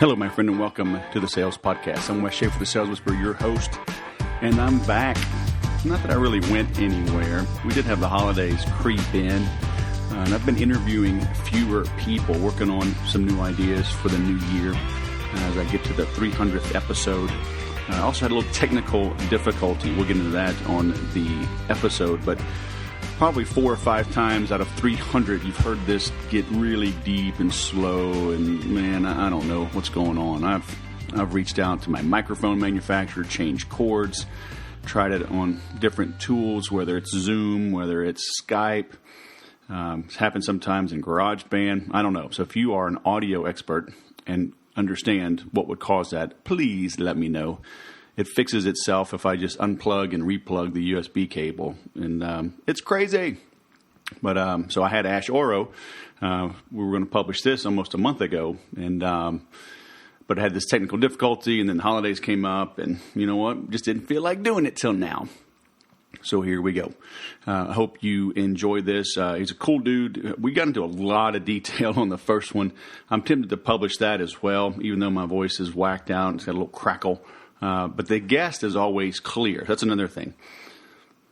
Hello, my friend, and welcome to the Sales Podcast. I'm Wes Schaefer, the Sales Whisperer, your host, and I'm back. Not that I really went anywhere. We did have the holidays creep in, and I've been interviewing fewer people, working on some new ideas for the new year as I get to the 300th episode. I also had a little technical difficulty. We'll get into that on the episode, but probably 4 or 5 times out of 300, you've heard this get really deep and slow, and man, I don't know what's going on. I've reached out to my microphone manufacturer, changed cords, tried it on different tools, whether it's Zoom, whether it's Skype. It's happened sometimes in GarageBand. I don't know. So if you are an audio expert and understand what would cause that, please let me know. It fixes itself if I just unplug and replug the USB cable. And it's crazy. But so I had Ash Oro. We were going to publish this almost a month ago. And but I had this technical difficulty, and then the holidays came up. And you know what? Just didn't feel like doing it till now. So here we go. I hope you enjoy this. He's a cool dude. We got into a lot of detail on the first one. I'm tempted to publish that as well, even though my voice is whacked out. It's got a little crackle. But the guest is always clear. That's another thing.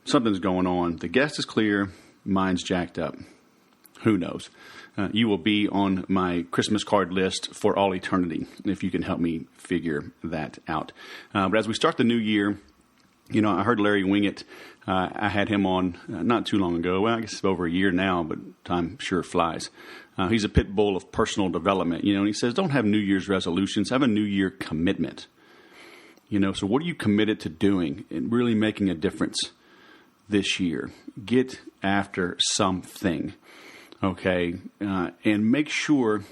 Something's going on. The guest is clear. Mine's jacked up. Who knows? You will be on my Christmas card list for all eternity if you can help me figure that out. But as we start the new year, you know, I heard Larry Winget. I had him on not too long ago. Well, I guess it's over a year now, but time sure flies. He's a pit bull of personal development, you know, and he says, don't have New Year's resolutions. Have a New Year commitment. You know, so what are you committed to doing and really making a difference this year? Get after something, okay? And make sure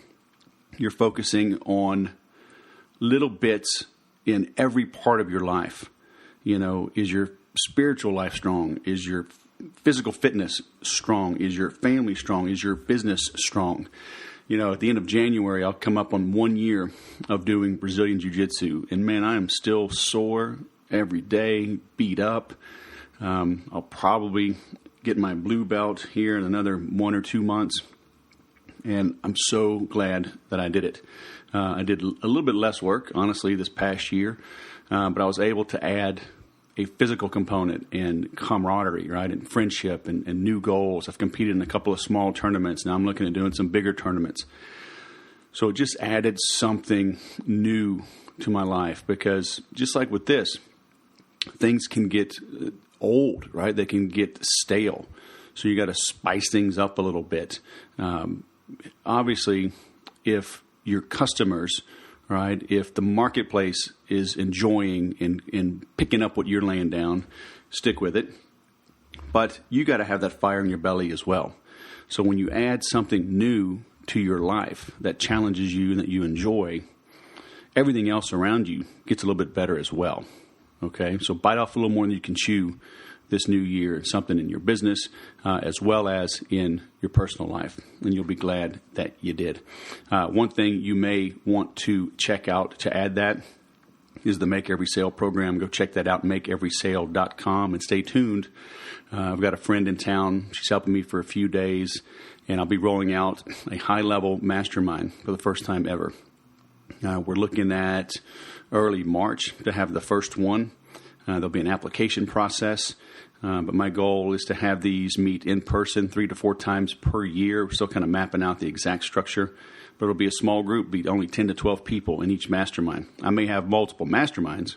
you're focusing on little bits in every part of your life. You know, is your spiritual life strong? Is your physical fitness strong? Is your family strong? Is your business strong? You know, at the end of January, I'll come up on 1 year of doing Brazilian Jiu-Jitsu. And, man, I am still sore every day, beat up. I'll probably get my blue belt here in another 1 or 2 months. And I'm so glad that I did it. I did a little bit less work, honestly, this past year. But I was able to add a physical component and camaraderie, right, and friendship and new goals. I've competed in a couple of small tournaments. Now I'm looking at doing some bigger tournaments. So it just added something new to my life because just like with this, things can get old, right? They can get stale. So you got to spice things up a little bit. Obviously, if your customers, right, if the marketplace is enjoying and picking up what you're laying down, stick with it. But you got to have that fire in your belly as well. So when you add something new to your life that challenges you and that you enjoy, everything else around you gets a little bit better as well. Okay, so bite off a little more than you can chew this new year, something in your business as well as in your personal life, and you'll be glad that you did. One thing you may want to check out to add that is the Make Every Sale program. Go check that out, makeeverysale.com, and stay tuned. I've got a friend in town. She's helping me for a few days, and I'll be rolling out a high-level mastermind for the first time ever. We're looking at early March to have the first one. There'll be an application process. But my goal is to have these meet in person 3 to 4 times per year. We're still kind of mapping out the exact structure. But it'll be a small group, be only 10 to 12 people in each mastermind. I may have multiple masterminds,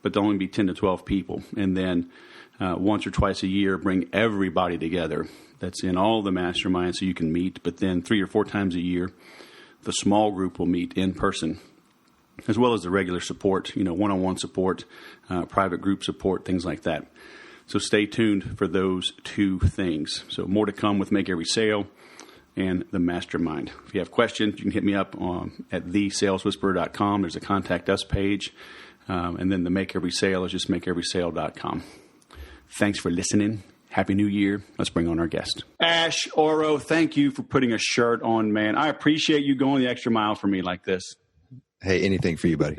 but there'll only be 10 to 12 people. And then once or twice a year, bring everybody together that's in all the masterminds so you can meet. But then 3 or 4 times a year, the small group will meet in person, as well as the regular support, you know, one-on-one support, private group support, things like that. So stay tuned for those 2 things. So more to come with Make Every Sale and the Mastermind. If you have questions, you can hit me up at thesaleswhisperer.com. There's a Contact Us page. And then the Make Every Sale is just makeeverysale.com. Thanks for listening. Happy New Year. Let's bring on our guest. Ash Oro, thank you for putting a shirt on, man. I appreciate you going the extra mile for me like this. Hey, anything for you, buddy.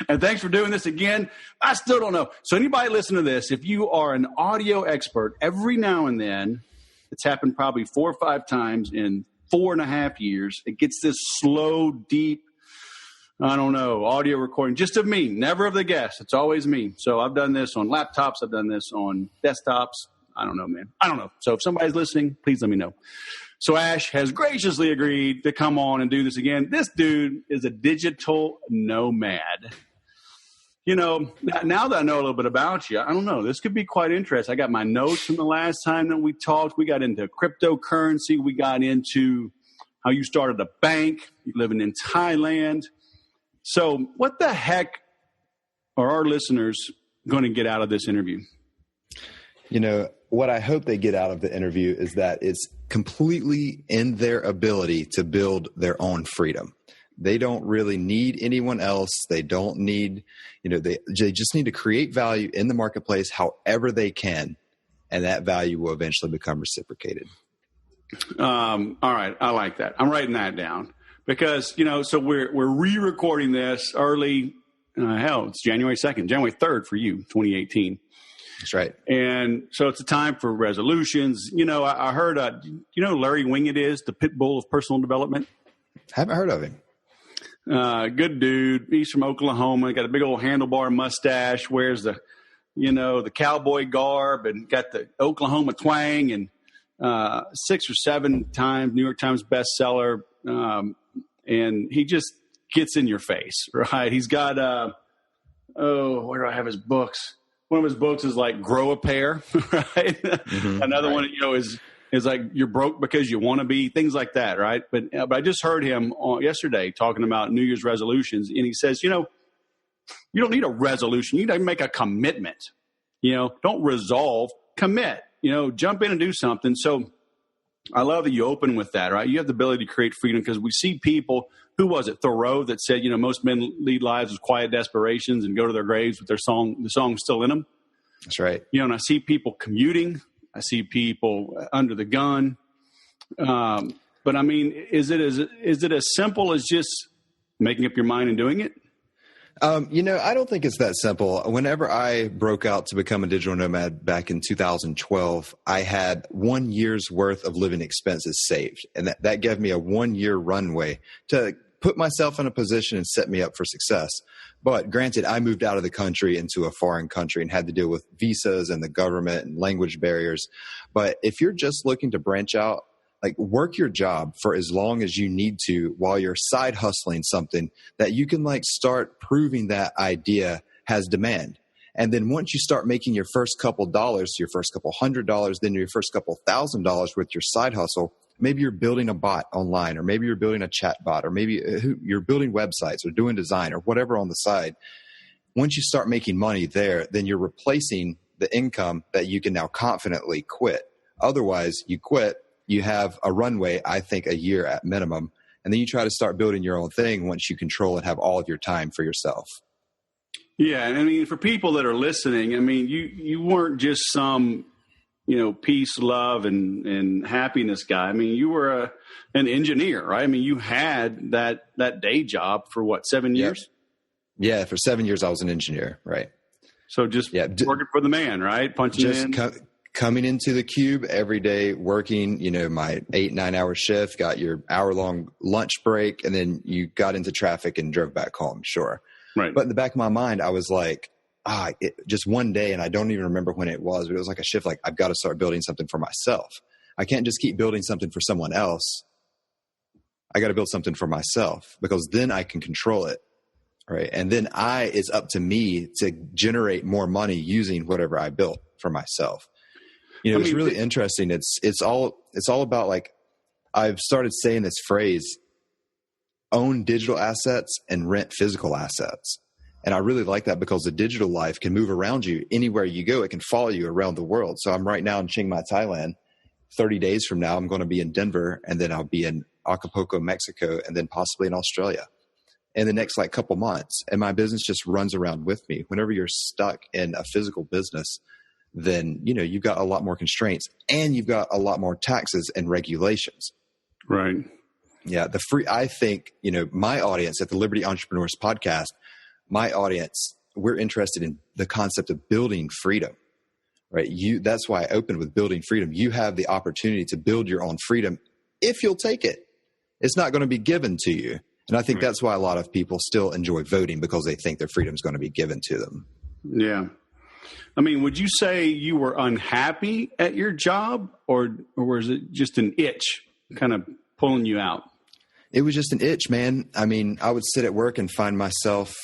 And thanks for doing this again. I still don't know. So anybody listen to this, if you are an audio expert, every now and then, it's happened probably 4 or 5 times in 4.5 years, it gets this slow, deep I don't know, audio recording, just of me, never of the guest. It's always me. So I've done this on laptops. I've done this on desktops. I don't know, man. I don't know. So if somebody's listening, please let me know. So Ash has graciously agreed to come on and do this again. This dude is a digital nomad. You know, now that I know a little bit about you, I don't know. This could be quite interesting. I got my notes from the last time that we talked. We got into cryptocurrency. We got into how you started a bank. You're living in Thailand. So what the heck are our listeners going to get out of this interview? You know, what I hope they get out of the interview is that it's completely in their ability to build their own freedom. They don't really need anyone else. They don't need, they just need to create value in the marketplace however they can. And that value will eventually become reciprocated. All right. I like that. I'm writing that down. Because, so we're re-recording this early, it's January 2nd, January 3rd for you, 2018. That's right. And so it's a time for resolutions. I heard, Larry Wingett is the pit bull of personal development? Haven't heard of him. Good dude. He's from Oklahoma. Got a big old handlebar mustache, wears the cowboy garb and got the Oklahoma twang and 6 or 7 times New York Times bestseller. And he just gets in your face, right? He's got, where do I have his books? One of his books is like Grow a Pair, right? Mm-hmm, Another one, is like You're Broke Because You Want to Be, things like that, right? But I just heard him yesterday talking about New Year's resolutions, and he says, you don't need a resolution. You need to make a commitment. Don't resolve, commit. Jump in and do something. So I love that you open with that, right? You have the ability to create freedom because we see people, who was it, Thoreau, that said, most men lead lives with quiet desperations and go to their graves with the song still in them. That's right. And I see people commuting. I see people under the gun. But I mean, is it as simple as just making up your mind and doing it? I don't think it's that simple. Whenever I broke out to become a digital nomad back in 2012, I had 1 year's worth of living expenses saved. And that gave me a 1-year runway to put myself in a position and set me up for success. But granted, I moved out of the country into a foreign country and had to deal with visas and the government and language barriers. But if you're just looking to branch out, work your job for as long as you need to while you're side hustling something that you can start proving that idea has demand. And then once you start making your first couple dollars, your first couple $100, then your first couple $1,000 with your side hustle, maybe you're building a bot online, or maybe you're building a chat bot, or maybe you're building websites or doing design or whatever on the side. Once you start making money there, then you're replacing the income that you can now confidently quit. Otherwise, you quit. You have a runway, I think, a year at minimum, and then you try to start building your own thing once you control and have all of your time for yourself. Yeah, and I mean, for people that are listening, I mean, you weren't just some, peace, love, and happiness guy. I mean, you were an engineer, right? I mean, you had that day job for what, 7 years? Yeah, for 7 years I was an engineer, right? So just working for the man, right? Punching in. Coming into the cube every day, working, my 8-9 hour shift, got your hour-long lunch break, and then you got into traffic and drove back home, sure. Right. But in the back of my mind, I was like, just one day, and I don't even remember when it was, but it was like a shift, I've got to start building something for myself. I can't just keep building something for someone else. I got to build something for myself, because then I can control it, right? And then it's up to me to generate more money using whatever I built for myself. It's really interesting. It's all about I've started saying this phrase, own digital assets and rent physical assets. And I really like that because the digital life can move around you anywhere you go. It can follow you around the world. So I'm right now in Chiang Mai, Thailand. 30 days from now, I'm going to be in Denver, and then I'll be in Acapulco, Mexico, and then possibly in Australia in the next couple months. And my business just runs around with me. Whenever you're stuck in a physical business, then, you've got a lot more constraints, and you've got a lot more taxes and regulations. Right. Yeah. I think, my audience at the Liberty Entrepreneurs podcast, my audience, we're interested in the concept of building freedom, right? That's why I opened with building freedom. You have the opportunity to build your own freedom if you'll take it. It's not going to be given to you. And I think that's why a lot of people still enjoy voting, because they think their freedom is going to be given to them. Yeah. I mean, would you say you were unhappy at your job, or was it just an itch kind of pulling you out? It was just an itch, man. I mean, I would sit at work and find myself,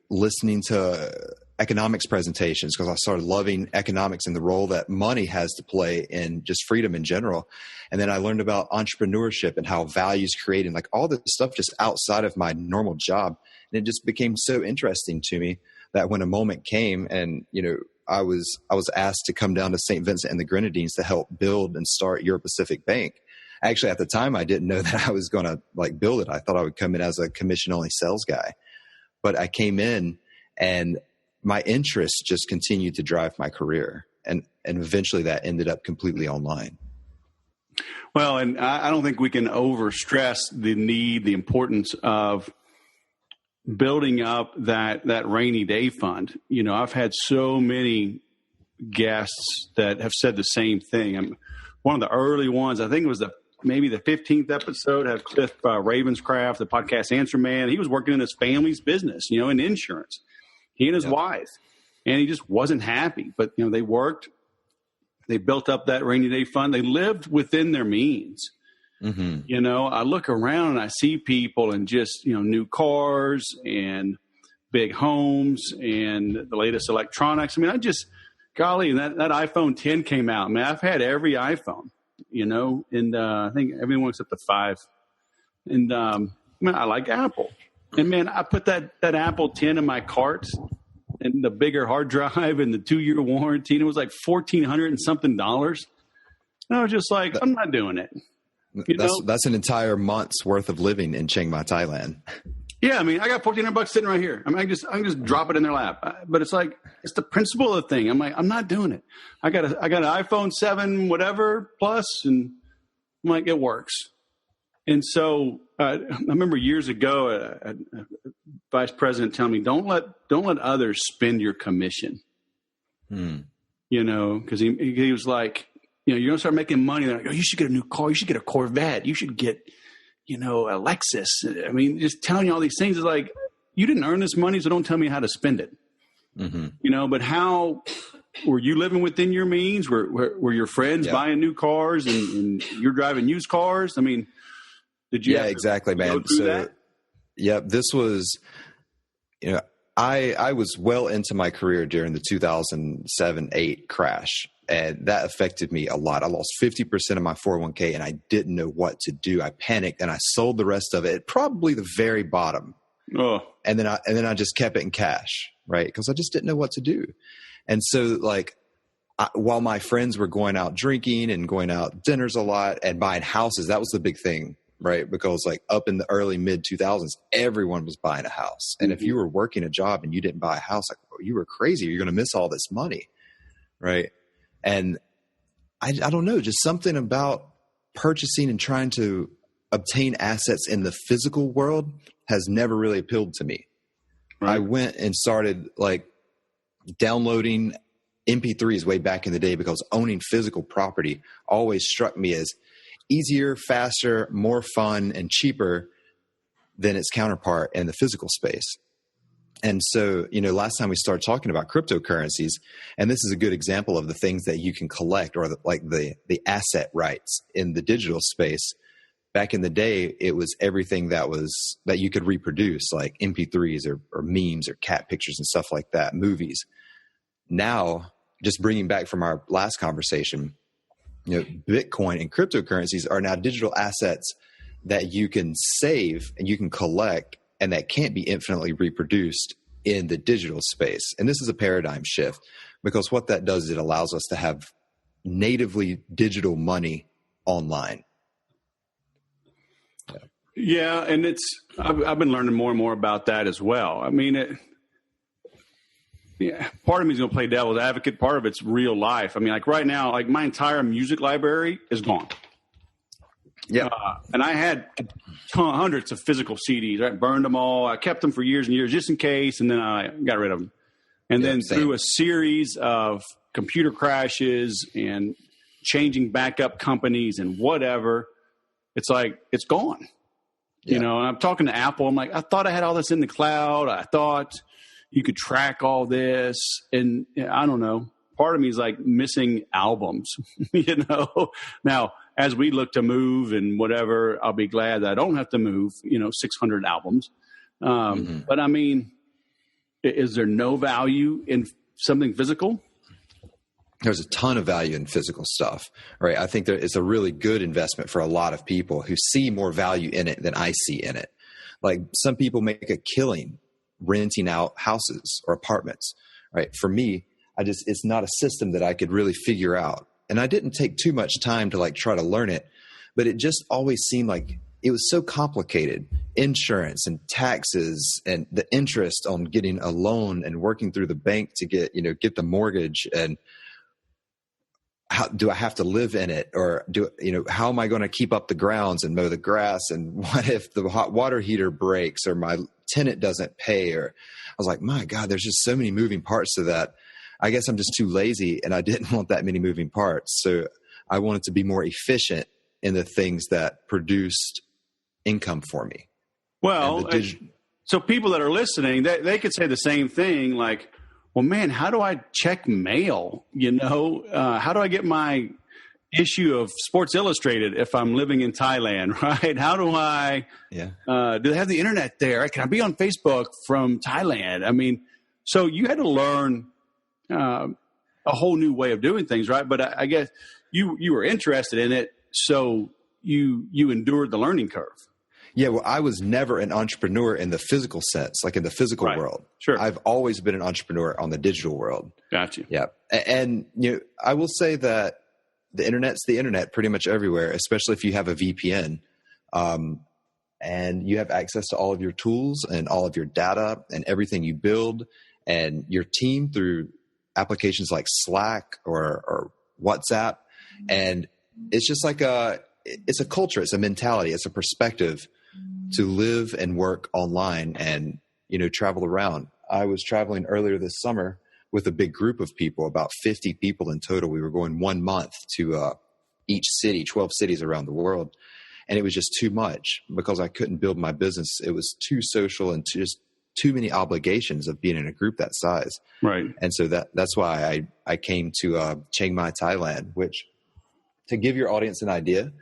listening to economics presentations, because I started loving economics and the role that money has to play in just freedom in general. And then I learned about entrepreneurship and how value is created, like all this stuff just outside of my normal job. And it just became so interesting to me that when a moment came and, I was asked to come down to St. Vincent and the Grenadines to help build and start Euro Pacific Bank. Actually, at the time, I didn't know that I was going to build it. I thought I would come in as a commission-only sales guy. But I came in, and my interests just continued to drive my career. And eventually that ended up completely online. Well, and I don't think we can overstress the importance of building up that rainy day fund. I've had so many guests that have said the same thing. I'm one of the early ones. I think it was maybe the 15th episode, had Cliff Ravenscraft, the podcast Answer Man. He was working in his family's business, in insurance, he and his wife, and he just wasn't happy. But, they worked, they built up that rainy day fund. They lived within their means. Mm-hmm. I look around and I see people in just, new cars and big homes and the latest electronics. I mean, golly, that iPhone 10 came out. Man, I've had every iPhone. And I think everyone except the 5. And I like Apple. And man, I put that Apple 10 in my cart, and the bigger hard drive and the 2-year warranty, and it was like $1,400 and something. And I was just like, I'm not doing it. That's an entire month's worth of living in Chiang Mai, Thailand. Yeah, I mean, I got $1,400 sitting right here. I mean, I can just drop it in their lap. But it's like, it's the principle of the thing. I'm like, I'm not doing it. I got an iPhone 7, whatever plus, and I'm like, it works. And so I remember years ago, a vice president telling me, don't let others spend your commission. Because he was like, you're going to start making money. They're like, oh, you should get a new car. You should get a Corvette. You should get a Lexus. I mean, just telling you all these things is like, you didn't earn this money, so don't tell me how to spend it. Mm-hmm. But how were you living within your means? Were your friends buying new cars and you're driving used cars? I mean, did you? Yeah, exactly, man. So, this was, I was well into my career during the 2007-8 crash. And that affected me a lot. I lost 50% of my 401k and I didn't know what to do. I panicked and I sold the rest of it at probably the very bottom. Oh. And then I just kept it in cash, right? Because I just didn't know what to do. And so while my friends were going out drinking and going out dinners a lot and buying houses, that was the big thing, right? Because up in the early mid 2000s, everyone was buying a house. And if you were working a job and you didn't buy a house, you were crazy. You're going to miss all this money, right? And I don't know, just something about purchasing and trying to obtain assets in the physical world has never really appealed to me. Right. I went and started downloading MP3s way back in the day because owning physical property always struck me as easier, faster, more fun, and cheaper than its counterpart in the physical space. And so, last time we started talking about cryptocurrencies, and this is a good example of the things that you can collect or the asset rights in the digital space. Back in the day, it was everything that you could reproduce, like MP3s or memes or cat pictures and stuff like that, movies. Now, just bringing back from our last conversation, Bitcoin and cryptocurrencies are now digital assets that you can save and you can collect, and that can't be infinitely reproduced in the digital space. And this is a paradigm shift, because what that does is it allows us to have natively digital money online. Yeah, and I've been learning more and more about that as well. I mean, part of me is going to play devil's advocate. Part of it's real life. I mean, right now, my entire music library is gone. Yeah, and I had hundreds of physical CDs. I burned them all. I kept them for years and years just in case, and then I got rid of them. And then through a series of computer crashes and changing backup companies and whatever, it's gone. You know, and I'm talking to Apple. I'm like, I thought I had all this in the cloud. I thought you could track all this. And I don't know. Part of me is like missing albums, you know. Now, as we look to move and whatever, I'll be glad that I don't have to move, 600 albums. But I mean, is there no value in something physical? There's a ton of value in physical stuff, right? I think that it's a really good investment for a lot of people who see more value in it than I see in it. Like some people make a killing renting out houses or apartments, right? For me, it's not a system that I could really figure out. And I didn't take too much time to like try to learn it, but it just always seemed like it was so complicated. Insurance and taxes and the interest on getting a loan and working through the bank to get the mortgage, and how do I have to live in it, or how am I going to keep up the grounds and mow the grass? And what if the hot water heater breaks or my tenant doesn't pay? Or I was like, my God, there's just so many moving parts to that. I guess I'm just too lazy and I didn't want that many moving parts. So I wanted to be more efficient in the things that produced income for me. Well, so people that are listening, they could say the same thing, like, well, man, how do I check mail? How do I get my issue of Sports Illustrated if I'm living in Thailand, right? How do I, do they have the internet there? Can I be on Facebook from Thailand? I mean, so you had to learn a whole new way of doing things, right? But I guess you were interested in it, so you endured the learning curve. Yeah, well, I was never an entrepreneur in the physical sense, like in the physical world. Sure. I've always been an entrepreneur on the digital world. Gotcha. Yeah. And I will say that the internet's the internet pretty much everywhere, especially if you have a VPN. And you have access to all of your tools and all of your data and everything you build and your team through applications like Slack or WhatsApp. And it's just like it's a culture, it's a mentality, it's a perspective to live and work online and, travel around. I was traveling earlier this summer with a big group of people, about 50 people in total. We were going 1 month to each city, 12 cities around the world. And it was just too much because I couldn't build my business. It was too social and just too many obligations of being in a group that size. Right. And so that's why I came to Chiang Mai, Thailand, which, to give your audience an idea,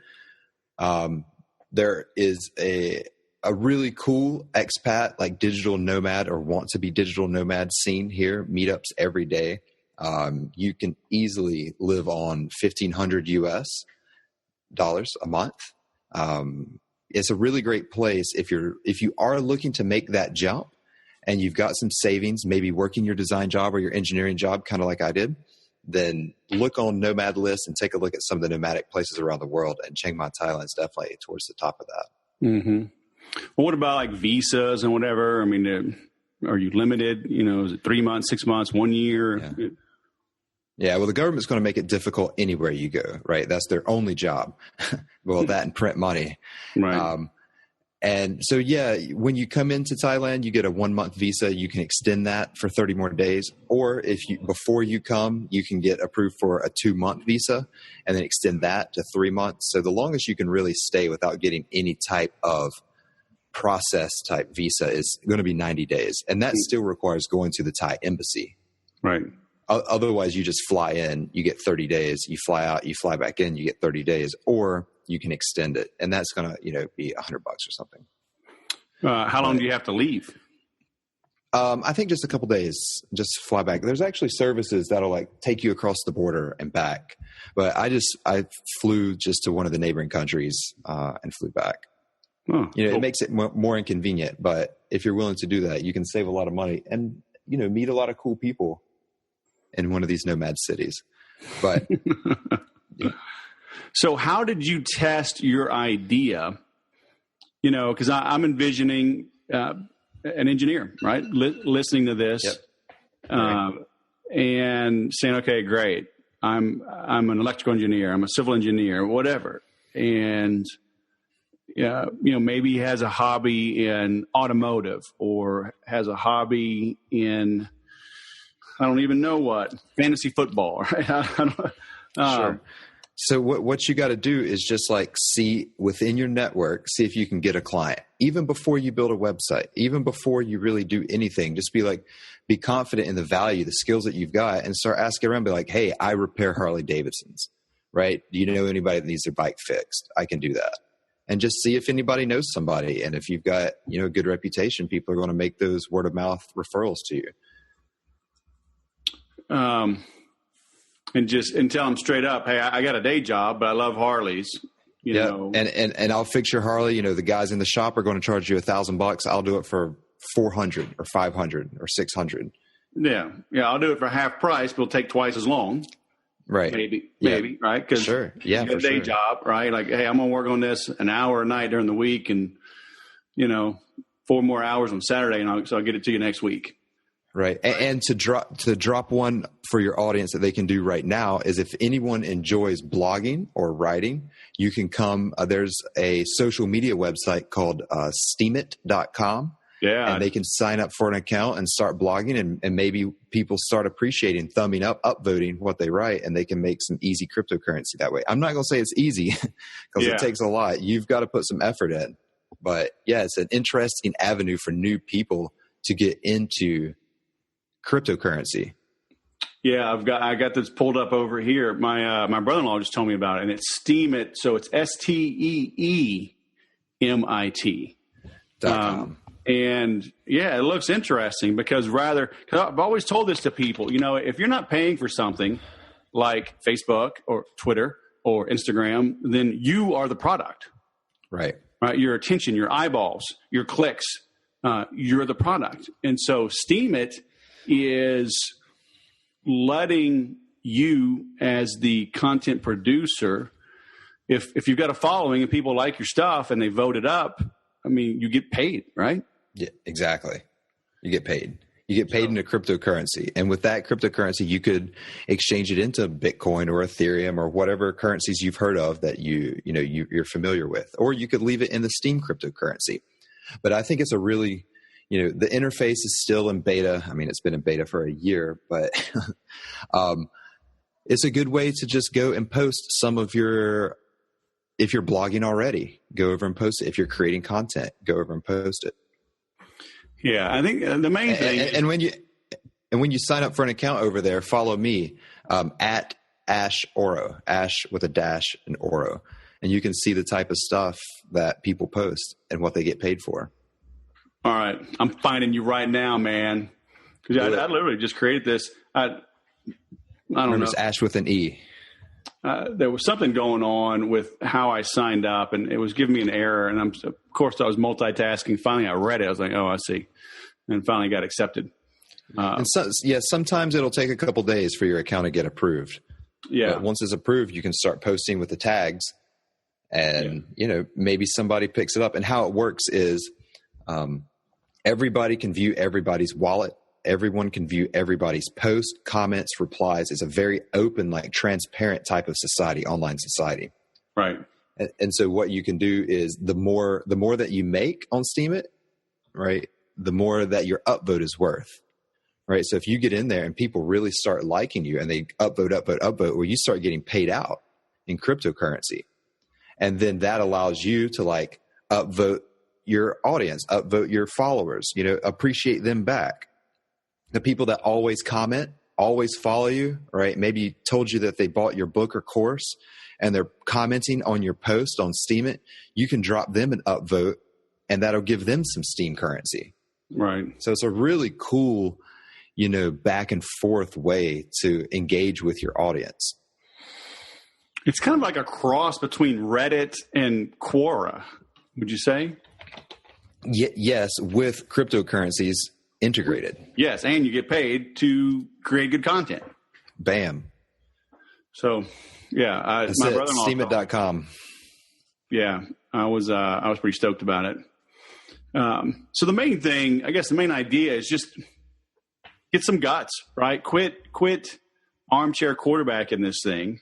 there is a really cool expat, like digital nomad or want to be digital nomad scene here, meetups every day. You can easily live on $1,500 US a month. It's a really great place if you are looking to make that jump and you've got some savings, maybe working your design job or your engineering job, kind of like I did. Then look on Nomad List and take a look at some of the nomadic places around the world. And Chiang Mai, Thailand is definitely towards the top of that. Mm-hmm. Well, what about like visas and whatever? I mean, are you limited? Is it 3 months, 6 months, 1 year? Yeah. Well, the government's going to make it difficult anywhere you go, right? That's their only job. Well, that and print money. Right. And so, when you come into Thailand, you get a 1 month visa. You can extend that for 30 more days. Or before you come, you can get approved for a 2 month visa and then extend that to 3 months. So the longest you can really stay without getting any type of process type visa is going to be 90 days. And that still requires going to the Thai embassy. Right. Otherwise, you just fly in, you get 30 days, you fly out, you fly back in, you get 30 days, or you can extend it. And that's going to, be $100 or something. How long do you have to leave? I think just a couple days, just fly back. There's actually services that'll like take you across the border and back. But I flew just to one of the neighboring countries and flew back. Oh, cool. It makes it more inconvenient, but if you're willing to do that, you can save a lot of money and, meet a lot of cool people in one of these nomad cities. But So how did you test your idea? Because I'm envisioning an engineer, right? Listening to this and saying, okay, great. I'm an electrical engineer. I'm a civil engineer, whatever. And, maybe he has a hobby in automotive or has a hobby in, I don't even know what, fantasy football, right? Sure. So what you got to do is just like see within your network, see if you can get a client, even before you build a website, even before you really do anything. Just be confident in the value, the skills that you've got, and start asking around. Be like, hey, I repair Harley Davidsons, right? Do you know anybody that needs their bike fixed? I can do that. And just see if anybody knows somebody. And if you've got, a good reputation, people are going to make those word of mouth referrals to you. And tell them straight up, hey, I got a day job, but I love Harleys. You know. And I'll fix your Harley. The guys in the shop are going to charge you $1,000. I'll do it for $400 or $500 or $600. Yeah. I'll do it for half price, but it'll take twice as long. Right. Maybe, right? Because sure. Yeah, you got a day job, right? Like, hey, I'm going to work on this an hour a night during the week and, 4 more hours on Saturday, and so I'll get it to you next week. Right. And to drop one for your audience that they can do right now is if anyone enjoys blogging or writing, you can come. There's a social media website called steamit.com. Yeah. And they can sign up for an account and start blogging, and maybe people start appreciating, thumbing up, upvoting what they write, and they can make some easy cryptocurrency that way. I'm not going to say it's easy because it takes a lot. You've got to put some effort in. But yeah, it's an interesting avenue for new people to get into cryptocurrency. Yeah, I got this pulled up over here. My brother-in-law just told me about it, and it's Steemit. So it's STEEMIT.com. And yeah, it looks interesting because I've always told this to people, if you're not paying for something like Facebook or Twitter or Instagram, then you are the product. Right. Your attention, your eyeballs, your clicks, you're the product. And so Steemit is letting you as the content producer, if you've got a following and people like your stuff and they vote it up, you get paid, right? Yeah, exactly. You get paid. You get paid into cryptocurrency. And with that cryptocurrency, you could exchange it into Bitcoin or Ethereum or whatever currencies you've heard of that you're familiar with. Or you could leave it in the Steem cryptocurrency. But I think it's a really, the interface is still in beta. It's been in beta for a year, but it's a good way to just go and post some of if you're blogging already, go over and post it. If you're creating content, go over and post it. Yeah, I think the main thing. And when you sign up for an account over there, follow me at Ash Oro, Ash with a dash and Oro, and you can see the type of stuff that people post and what they get paid for. All right, I'm finding you right now, man. Because I literally just created this. I don't know. It's Ash with an E. There was something going on with how I signed up, and it was giving me an error. And of course, I was multitasking. Finally, I read it. I was like, "Oh, I see," and finally got accepted. Sometimes it'll take a couple days for your account to get approved. Yeah. But once it's approved, you can start posting with the tags, and maybe somebody picks it up. And how it works is, everybody can view everybody's wallet. Everyone can view everybody's posts, comments, replies. It's a very open, transparent type of society, online society. Right. And so what you can do is the more that you make on Steemit, right, the more that your upvote is worth. Right. So if you get in there and people really start liking you and they upvote, well, you start getting paid out in cryptocurrency. And then that allows you to upvote your audience, upvote your followers, appreciate them back. The people that always comment, always follow you, right? Maybe told you that they bought your book or course and they're commenting on your post on Steemit, you can drop them an upvote and that'll give them some Steem currency. Right. So it's a really cool, back and forth way to engage with your audience. It's kind of like a cross between Reddit and Quora, would you say? Yes, with cryptocurrencies integrated. Yes, and you get paid to create good content. Bam. So, yeah, my brother-in-law. Steemit.com. Yeah, I was pretty stoked about it. So the main thing, I guess, the main idea is just get some guts, right? Quit armchair quarterback in this thing,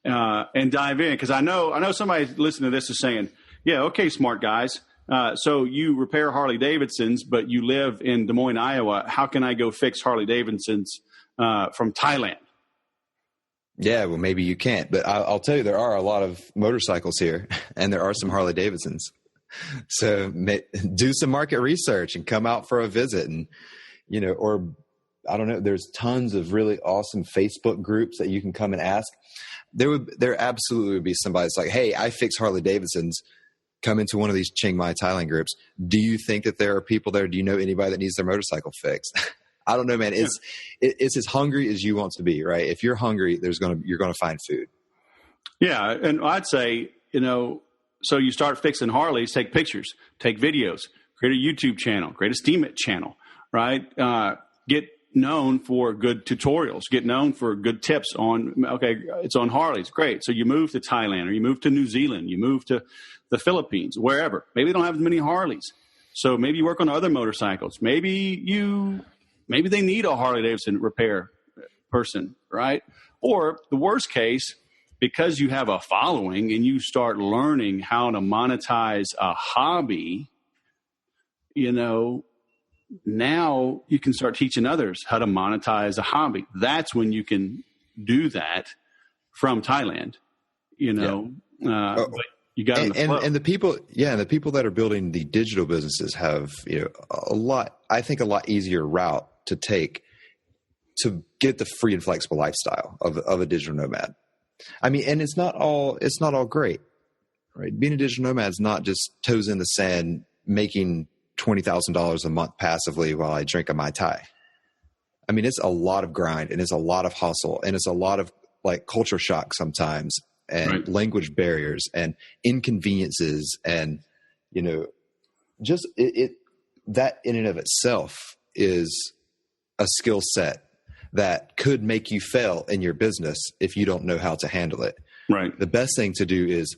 and dive in. Because I know somebody listening to this is saying, "Yeah, okay, smart guys. So you repair Harley Davidsons, but you live in Des Moines, Iowa. How can I go fix Harley Davidsons from Thailand?" Yeah, well, maybe you can't, but I'll tell you, there are a lot of motorcycles here, and there are some Harley Davidsons. So do some market research and come out for a visit, and or I don't know. There's tons of really awesome Facebook groups that you can come and ask. There absolutely would be somebody that's like, "Hey, I fix Harley Davidsons. Come into one of these Chiang Mai, Thailand groups. Do you think that there are people there? Do you know anybody that needs their motorcycle fixed?" I don't know, man. It's as hungry as you want to be, right? If you're hungry, you're gonna find food. Yeah, and I'd say, so you start fixing Harleys, take pictures, take videos, create a YouTube channel, create a Steam It channel, right? Get known for good tutorials, get known for good tips it's on Harleys. Great. So you move to Thailand, or you move to New Zealand, you move to the Philippines, wherever. Maybe they don't have as many Harleys. So maybe you work on other motorcycles. Maybe they need a Harley Davidson repair person, right? Or the worst case, because you have a following and you start learning how to monetize a hobby, now you can start teaching others how to monetize a hobby. That's when you can do that from Thailand, but you got and the people, and the people that are building the digital businesses have, a lot easier route to take to get the free and flexible lifestyle of a digital nomad. I mean, and it's not all great, right? Being a digital nomad is not just toes in the sand, making $20,000 a month passively while I drink a Mai Tai. I mean, it's a lot of grind, and it's a lot of hustle, and it's a lot of like culture shock sometimes, and language barriers and inconveniences, and just that in and of itself is a skill set that could make you fail in your business if you don't know how to handle it. Right. The best thing to do is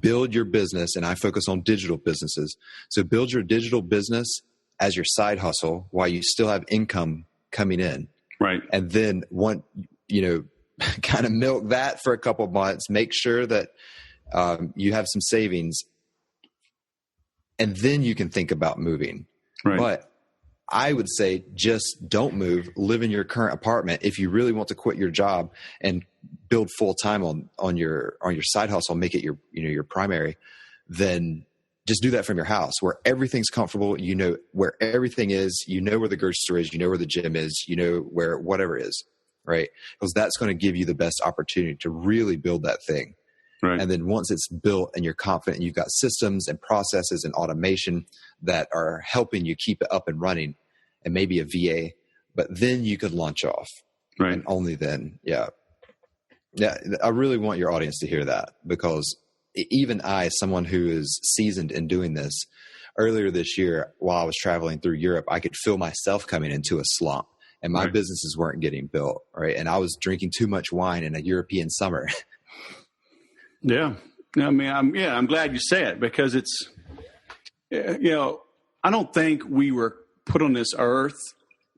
build your business, and I focus on digital businesses. So build your digital business as your side hustle while you still have income coming in. Right. And then kind of milk that for a couple of months, make sure that you have some savings, and then you can think about moving. Right. But I would say just don't move, live in your current apartment. If you really want to quit your job and build full time on your side hustle, make it your primary, then just do that from your house where everything's comfortable. Where everything is, where the grocery store is, where the gym is, where whatever is, right? Because that's going to give you the best opportunity to really build that thing. Right. And then once it's built and you're confident, you've got systems and processes and automation that are helping you keep it up and running, and maybe a VA, but then you could launch off. Right. And only then. Yeah. I really want your audience to hear that, because even I, someone who is seasoned in doing this, earlier this year, while I was traveling through Europe, I could feel myself coming into a slump, and my businesses weren't getting built. Right. And I was drinking too much wine in a European summer. Yeah. I mean, I'm glad you say it, because it's, I don't think we were put on this earth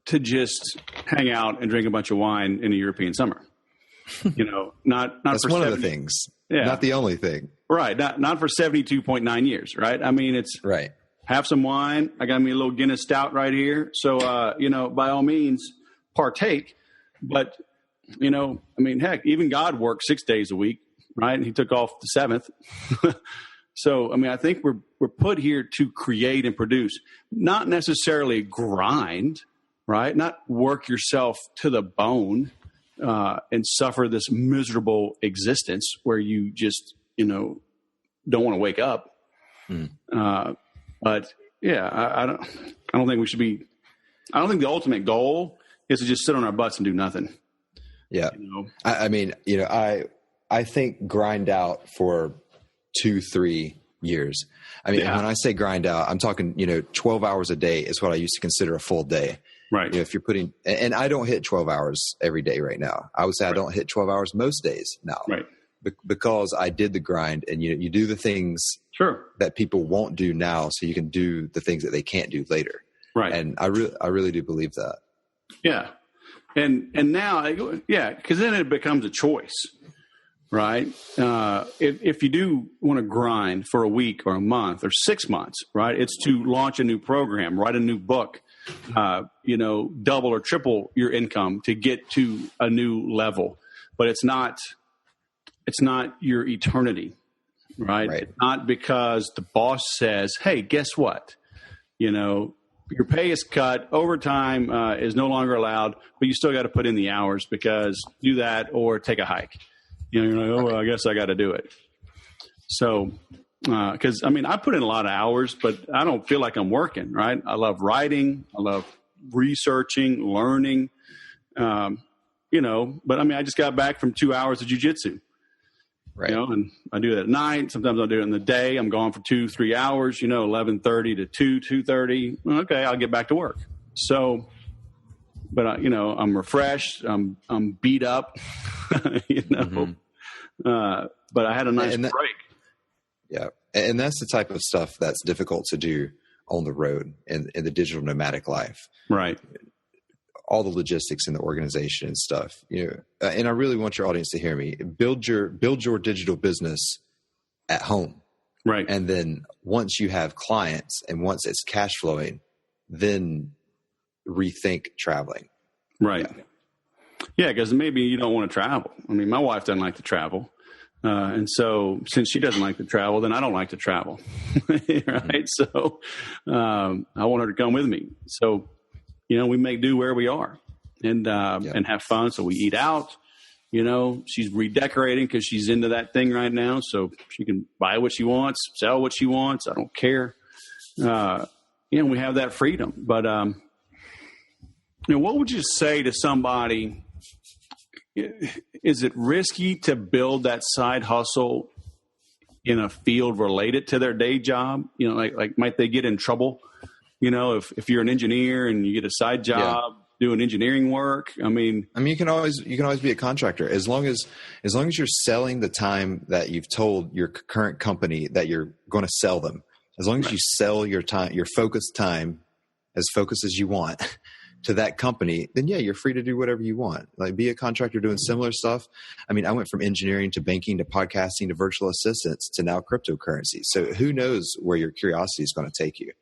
to just hang out and drink a bunch of wine in a European summer. Not That's for one of the things. Yeah. Not the only thing. Right. Not for 72.9 years. Right. I mean, it's right. Have some wine. I got me a little Guinness stout right here. So, by all means partake, but heck, even God worked 6 days a week. Right. And he took off the seventh. So, I think we're put here to create and produce, not necessarily grind, right? Not work yourself to the bone and suffer this miserable existence where you just, don't want to wake up. But yeah, I don't think we should be. I don't think the ultimate goal is to just sit on our butts and do nothing. Yeah, I think grind out for 2-3 years. When I say grind out, I'm talking, 12 hours a day is what I used to consider a full day. Right. If you're putting, and I don't hit 12 hours every day right now. I would say I don't hit 12 hours most days now. Right. Because I did the grind, and you do the things that people won't do now, so you can do the things that they can't do later. Right. And I really do believe that. Yeah. And now, because then it becomes a choice. Right. If you do want to grind for a week or a month or 6 months, right, it's to launch a new program, write a new book, double or triple your income to get to a new level. but it's not your eternity, right? Right. It's not because the boss says, hey, guess what? Your pay is cut, overtime is no longer allowed, but you still got to put in the hours because do that or take a hike. You're like, oh, well, I guess I got to do it. So, because I put in a lot of hours, but I don't feel like I'm working, right? I love writing. I love researching, learning, but I just got back from 2 hours of jujitsu. Right. And I do that at night. Sometimes I'll do it in the day. I'm gone for 2-3 hours, 11:30 to 2:30. Okay, I'll get back to work. So, but I'm refreshed. I'm beat up, Mm-hmm. But I had a nice break. Yeah. And that's the type of stuff that's difficult to do on the road in the digital nomadic life. Right. All the logistics in the organization and stuff, and I really want your audience to hear me. Build your digital business at home. Right. And then once you have clients and once it's cash flowing, then rethink traveling. Right. Yeah. Because maybe you don't want to travel. My wife doesn't like to travel. And so since she doesn't like to travel, then I don't like to travel. Right. Mm-hmm. So, I want her to come with me. So, we make do where we are and have fun. So we eat out, she's redecorating because she's into that thing right now. So she can buy what she wants, sell what she wants. I don't care. We have that freedom, but, what would you say to somebody? Is it risky to build that side hustle in a field related to their day job? Like might they get in trouble? If you're an engineer and you get a side job doing engineering work, you can always be a contractor as long as you're selling the time that you've told your current company that you're going to sell them. As long as you sell your time, your focused time, as focused as you want to that company, then you're free to do whatever you want. Like be a contractor doing similar stuff. I went from engineering to banking to podcasting to virtual assistants to now cryptocurrency. So who knows where your curiosity is going to take you.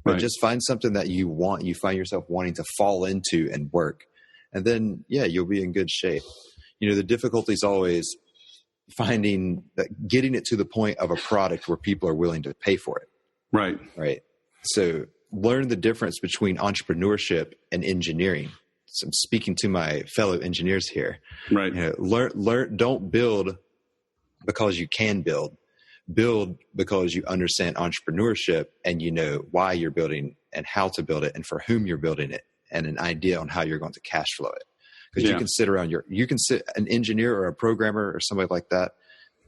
But just find something that you want, you find yourself wanting to fall into and work. And then, you'll be in good shape. The difficulty is always getting it to the point of a product where people are willing to pay for it. Right. Right. So learn the difference between entrepreneurship and engineering. So I'm speaking to my fellow engineers here. Right. Learn, don't build because you can build. Build because you understand entrepreneurship and you know why you're building and how to build it and for whom you're building it and an idea on how you're going to cash flow it. Because you can sit an engineer or a programmer or somebody like that,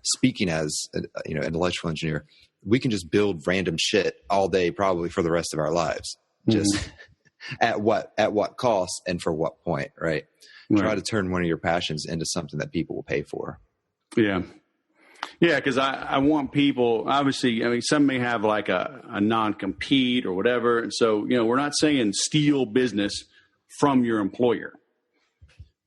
speaking as an electrical engineer, we can just build random shit all day, probably for the rest of our lives. Just at what cost and for what point, right? Try to turn one of your passions into something that people will pay for. Yeah. Yeah, because I want people, obviously, some may have like a non-compete or whatever. And so, we're not saying steal business from your employer,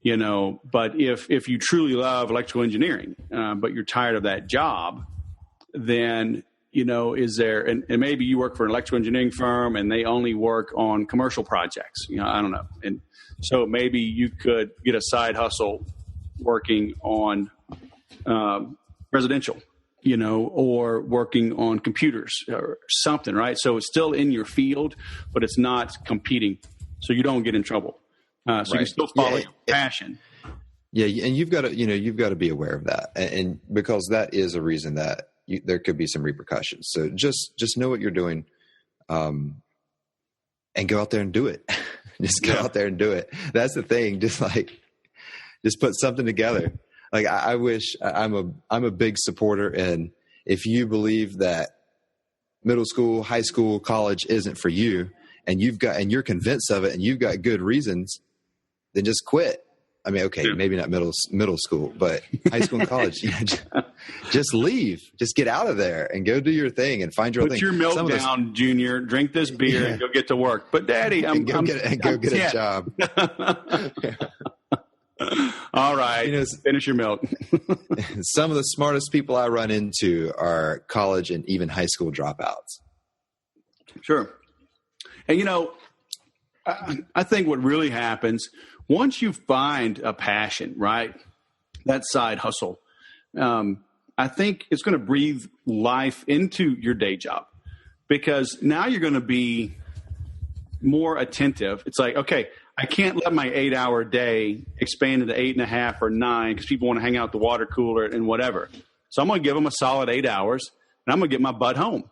but if you truly love electrical engineering, but you're tired of that job, then, is there, and maybe you work for an electrical engineering firm and they only work on commercial projects, I don't know. And so maybe you could get a side hustle working on, residential, or working on computers or something, right? So it's still in your field, but it's not competing. So you don't get in trouble. So you can still follow your passion. Yeah. And you've got to be aware of that. And because that is a reason that there could be some repercussions. So just know what you're doing, and go out there and do it. Just go out there and do it. That's the thing. Just put something together. Like I wish I'm a big supporter. And if you believe that middle school, high school, college isn't for you and you're convinced of it and you've got good reasons, then just quit. Maybe not middle school, but high school and college, just leave, just get out of there and go do your thing and find your thing. Put your milk down, Junior, drink this beer and go get to work. But Daddy, go get a job. All right. Finish your milk. Some of the smartest people I run into are college and even high school dropouts. Sure. And, I think what really happens once you find a passion, right? that side hustle, I think it's going to breathe life into your day job, because now you're going to be more attentive. It's like, okay, I can't let my 8-hour day expand into 8.5 or 9 because people want to hang out at the water cooler and whatever. So I'm going to give them a solid 8 hours, and I'm going to get my butt home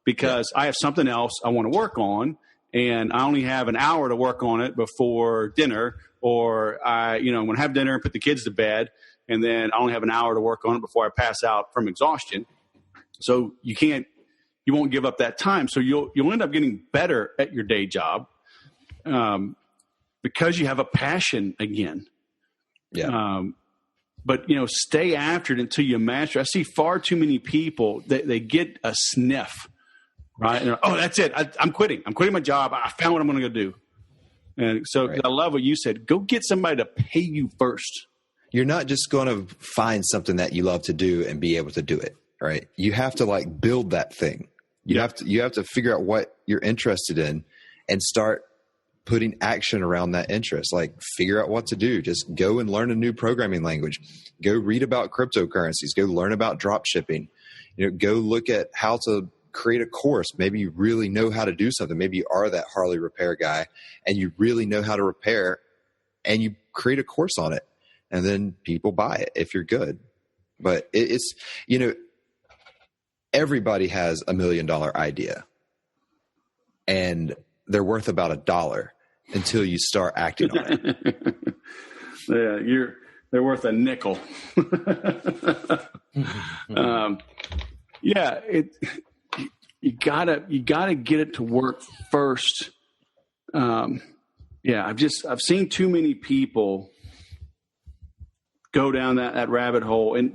because I have something else I want to work on, and I only have an hour to work on it before dinner, or I'm going to have dinner and put the kids to bed, and then I only have an hour to work on it before I pass out from exhaustion. So you won't give up that time. So you'll end up getting better at your day job because you have a passion again. Yeah. But stay after it until you master. I see far too many people that they get a sniff, right? And oh, that's it. I'm quitting. I'm quitting my job. I found what I'm going to go do. And so I love what you said. Go get somebody to pay you first. You're not just going to find something that you love to do and be able to do it, right? You have to build that thing. You have to figure out what you're interested in and start putting action around that interest. Figure out what to do. Just go and learn a new programming language. Go read about cryptocurrencies. Go learn about drop shipping. Go look at how to create a course. Maybe you really know how to do something. Maybe you are that Harley repair guy and you really know how to repair, and you create a course on it. And then people buy it if you're good. But it's everybody has $1 million idea, and they're worth about $1 until you start acting on it. Yeah, they're worth a nickel. You gotta get it to work first. I've seen too many people go down that rabbit hole, and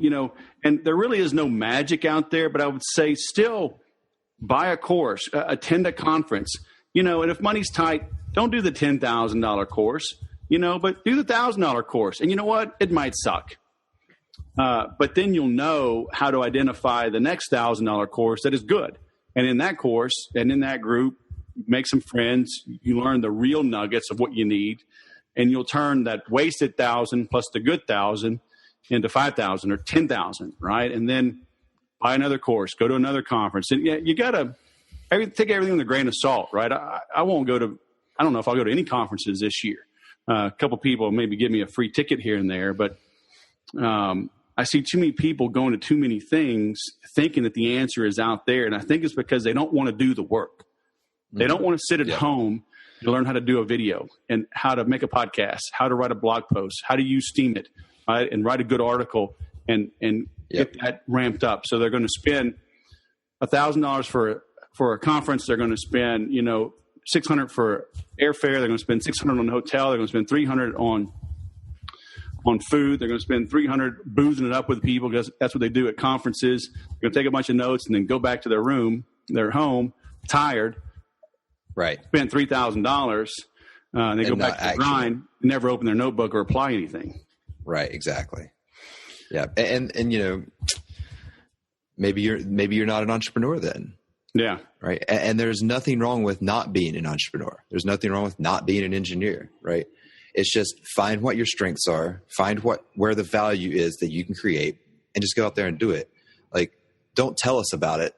there really is no magic out there, but I would say still buy a course, attend a conference, and if money's tight, don't do the $10,000 course, but do the $1,000 course. And you know what? It might suck. But then you'll know how to identify the next $1,000 course that is good. And in that course and in that group, make some friends, you learn the real nuggets of what you need. And you'll turn that wasted 1,000 plus the good 1,000 into 5,000 or 10,000, right? And then buy another course, go to another conference, and you gotta take everything with a grain of salt, right? I won't go to. I don't know if I'll go to any conferences this year. A couple people maybe give me a free ticket here and there, but I see too many people going to too many things, thinking that the answer is out there, and I think it's because they don't want to do the work. They don't want to sit at home to learn how to do a video and how to make a podcast, how to write a blog post, how to use Steemit, right? And write a good article and get that ramped up. So they're going to spend $1,000 for a conference. They're going to spend, $600 for airfare. They're going to spend $600 on the hotel. They're going to spend $300 on food. They're going to spend $300 boozing it up with people because that's what they do at conferences. They're going to take a bunch of notes and then go back to their home, tired. Right. Spend $3,000, and they go back to the grind and never open their notebook or apply anything. Right. Exactly. Yeah. And maybe you're not an entrepreneur then. Yeah. Right. And there's nothing wrong with not being an entrepreneur. There's nothing wrong with not being an engineer. Right. It's just find what your strengths are, find where the value is that you can create, and just go out there and do it. Don't tell us about it.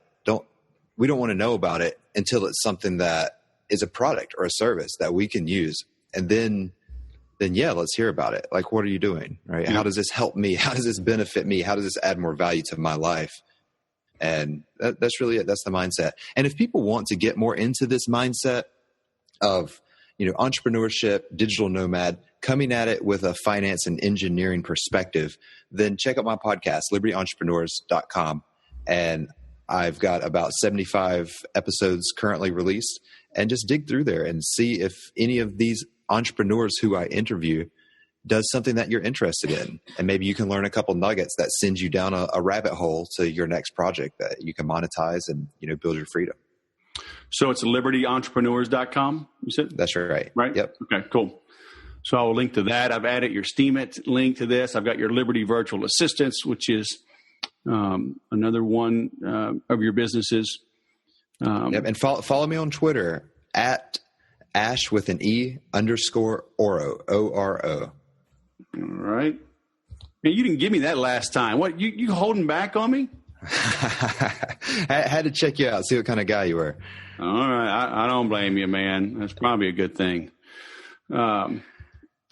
We don't want to know about it until it's something that is a product or a service that we can use. And then let's hear about it. What are you doing? Right. Yeah. How does this help me? How does this benefit me? How does this add more value to my life? And that's really it. That's the mindset. And if people want to get more into this mindset of, entrepreneurship, digital nomad, coming at it with a finance and engineering perspective, then check out my podcast, libertyentrepreneurs.com. And I've got about 75 episodes currently released, and just dig through there and see if any of these entrepreneurs who I interview does something that you're interested in. And maybe you can learn a couple nuggets that send you down a rabbit hole to your next project that you can monetize and, build your freedom. So it's libertyentrepreneurs.com, you said? That's right. Right? Yep. Okay, cool. So I will link to that. I've added your Steemit link to this. I've got your Liberty Virtual Assistants, which is another one of your businesses. And follow me on Twitter at Ash with an E _Oro, ORO. All right. Man, you didn't give me that last time. What, you holding back on me? I had to check you out, see what kind of guy you were. All right. I don't blame you, man. That's probably a good thing. All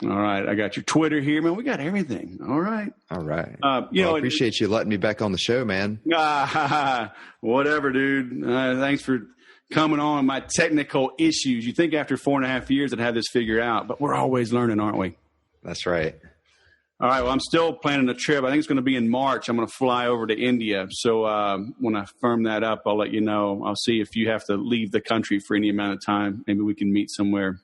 right. I got your Twitter here, man. We got everything. All right. All right. I appreciate you letting me back on the show, man. Whatever, dude. Thanks for coming on. My technical issues. You think after 4.5 years I'd have this figured out, but we're always learning, aren't we? That's right. All right. Well, I'm still planning a trip. I think it's going to be in March. I'm going to fly over to India. So when I firm that up, I'll let you know. I'll see if you have to leave the country for any amount of time. Maybe we can meet somewhere.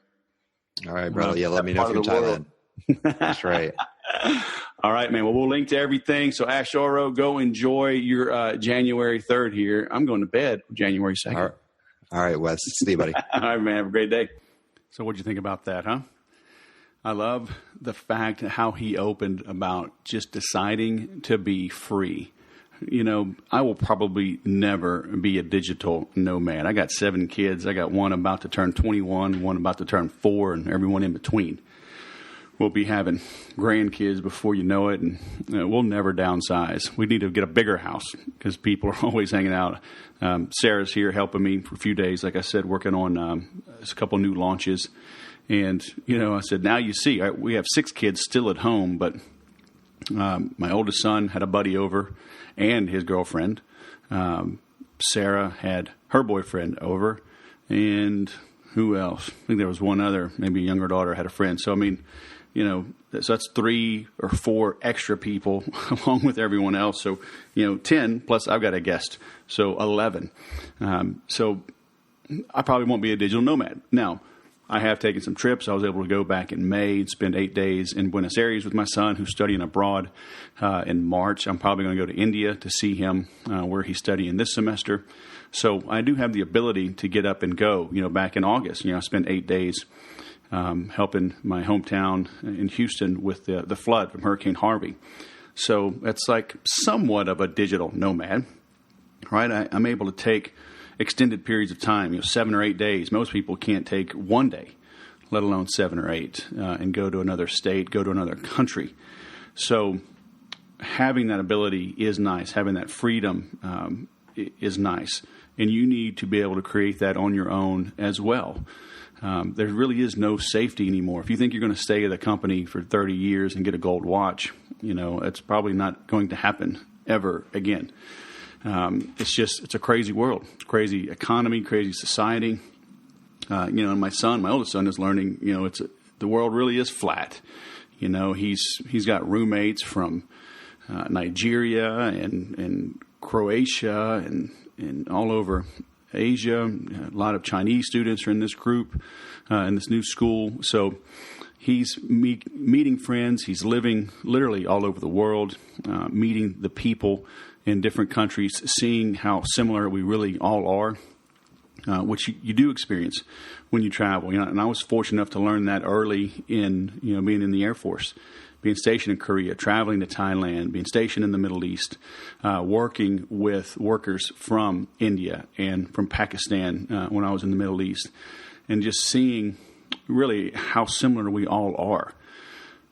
All right, brother. Yeah, let me know if you're in Thailand. That's right. All right, man. Well, we'll link to everything. So, Ash Oro, go enjoy your January 3rd here. I'm going to bed January 2nd. All right, Wes. See you, buddy. All right, man. Have a great day. So what'd you think about that, huh? I love the fact how he opened about just deciding to be free. You know, I will probably never be a digital nomad. I got 7 kids. I got one about to turn 21, one about to turn 4, and everyone in between. We'll be having grandkids before you know it, and we'll never downsize. We need to get a bigger house because people are always hanging out. Sarah's here helping me for a few days, like I said, working on a couple new launches. And, you know, I said, now you see, we have 6 kids still at home, but my oldest son had a buddy over and his girlfriend. Sarah had her boyfriend over, and who else? I think there was one other, maybe a younger daughter had a friend. So, I mean, you know, so that's 3 or 4 extra people along with everyone else. So, 10 plus I've got a guest. So 11. So I probably won't be a digital nomad. Now, I have taken some trips. I was able to go back in May and spend 8 days in Buenos Aires with my son who's studying abroad in March. I'm probably going to go to India to see him where he's studying this semester. So I do have the ability to get up and go, back in August. I spent 8 days helping my hometown in Houston with the flood from Hurricane Harvey. So it's like somewhat of a digital nomad, right? I'm able to take extended periods of time, 7 or 8 days. Most people can't take 1 day, let alone 7 or 8, and go to another state, go to another country. So having that ability is nice. Having that freedom is nice. And you need to be able to create that on your own as well. There really is no safety anymore. If you think you're going to stay at a company for 30 years and get a gold watch, it's probably not going to happen ever again. It's a crazy world. It's a crazy economy, crazy society. And my oldest son is learning, the world really is flat. He's got roommates from Nigeria and Croatia and all over Asia. A lot of Chinese students are in this group, in this new school. So he's meeting friends. He's living literally all over the world, meeting the people in different countries, seeing how similar we really all are, which you do experience when you travel. And I was fortunate enough to learn that early in, being in the Air Force, being stationed in Korea, traveling to Thailand, being stationed in the Middle East, working with workers from India and from Pakistan when I was in the Middle East, and just seeing really how similar we all are.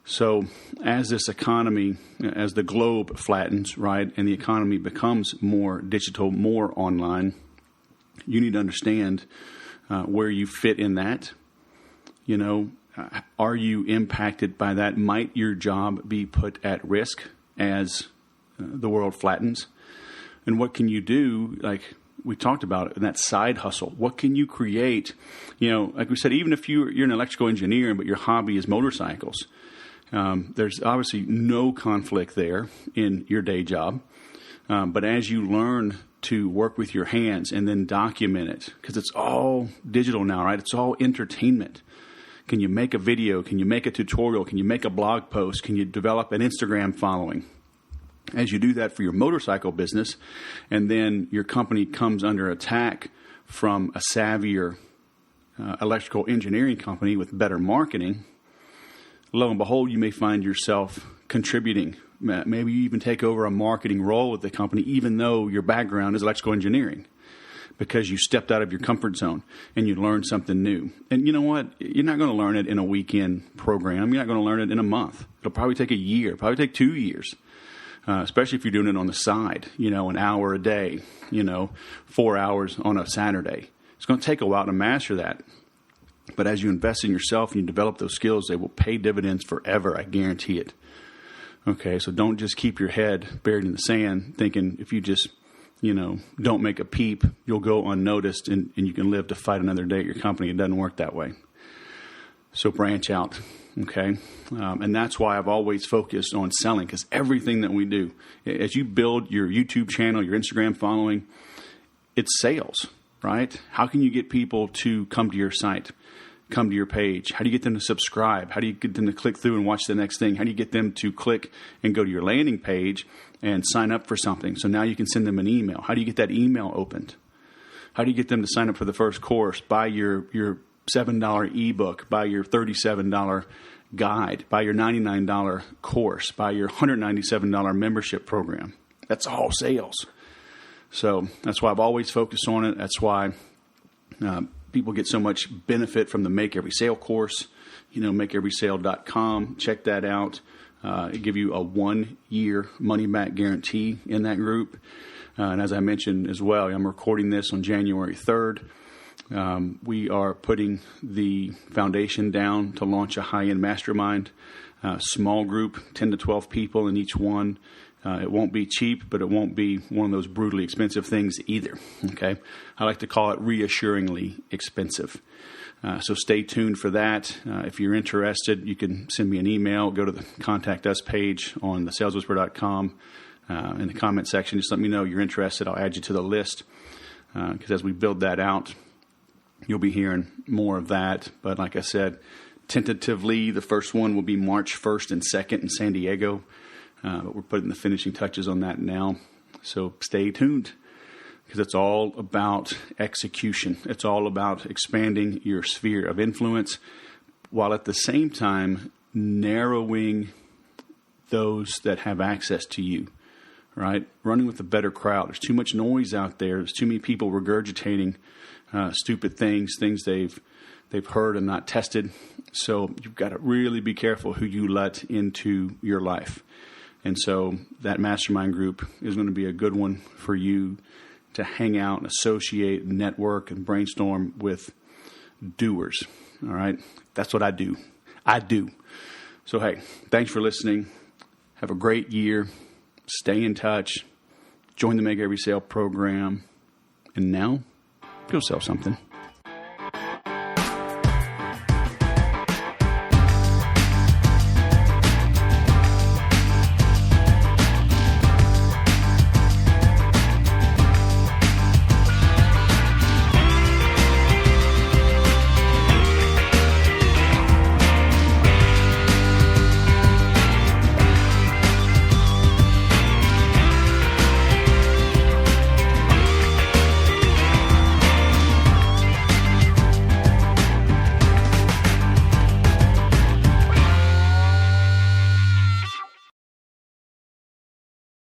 So as this economy, as the globe flattens, right, and the economy becomes more digital, more online, you need to understand where you fit in that. Are you impacted by that? Might your job be put at risk as the world flattens? And what can you do, like we talked about, in that side hustle? What can you create? Like we said, even if you're an electrical engineer, but your hobby is motorcycles, there's obviously no conflict there in your day job. But as you learn to work with your hands and then document it, because it's all digital now, right? It's all entertainment. Can you make a video? Can you make a tutorial? Can you make a blog post? Can you develop an Instagram following? As you do that for your motorcycle business, and then your company comes under attack from a savvier electrical engineering company with better marketing, lo and behold, you may find yourself contributing. Maybe you even take over a marketing role with the company, even though your background is electrical engineering. because you stepped out of your comfort zone and you learned something new. And you know what? You're not going to learn it in a weekend program. You're not going to learn it in a month. It'll probably take a year, probably take 2 years, especially if you're doing it on the side, an hour a day, 4 hours on a Saturday. It's going to take a while to master that. But as you invest in yourself and you develop those skills, they will pay dividends forever. I guarantee it. Okay, so don't just keep your head buried in the sand thinking if you just, don't make a peep, you'll go unnoticed and you can live to fight another day at your company. It doesn't work that way. So branch out, okay? And that's why I've always focused on selling, because everything that we do, as you build your YouTube channel, your Instagram following, it's sales, right? How can you get people to come to your site, come to your page? How do you get them to subscribe? How do you get them to click through and watch the next thing? How do you get them to click and go to your landing page and sign up for something? So now you can send them an email. How do you get that email opened? How do you get them to sign up for the first course, buy your $7 ebook, buy your $37 guide, buy your $99 course, buy your $197 membership program? That's all sales. So that's why I've always focused on it. That's why people get so much benefit from the Make Every Sale course, makeeverysale.com. Check that out. It give you a 1-year money-back guarantee in that group. And as I mentioned as well, I'm recording this on January 3rd. We are putting the foundation down to launch a high-end mastermind, small group, 10 to 12 people in each one. It won't be cheap, but it won't be one of those brutally expensive things either. Okay, I like to call it reassuringly expensive. So stay tuned for that. If you're interested, you can send me an email. Go to the Contact Us page on thesaleswhisperer.com. In the comment section, just let me know you're interested. I'll add you to the list because as we build that out, you'll be hearing more of that. But like I said, tentatively, the first one will be March 1st and 2nd in San Diego. But we're putting the finishing touches on that now. So stay tuned because it's all about execution. It's all about expanding your sphere of influence while at the same time narrowing those that have access to you, right? Running with a better crowd. There's too much noise out there. There's too many people regurgitating stupid things they've heard and not tested. So you've got to really be careful who you let into your life. And so that mastermind group is going to be a good one for you to hang out and associate, network, and brainstorm with doers. All right? That's what I do. So, hey, thanks for listening. Have a great year. Stay in touch. Join the Make Every Sale program. And now, go sell something.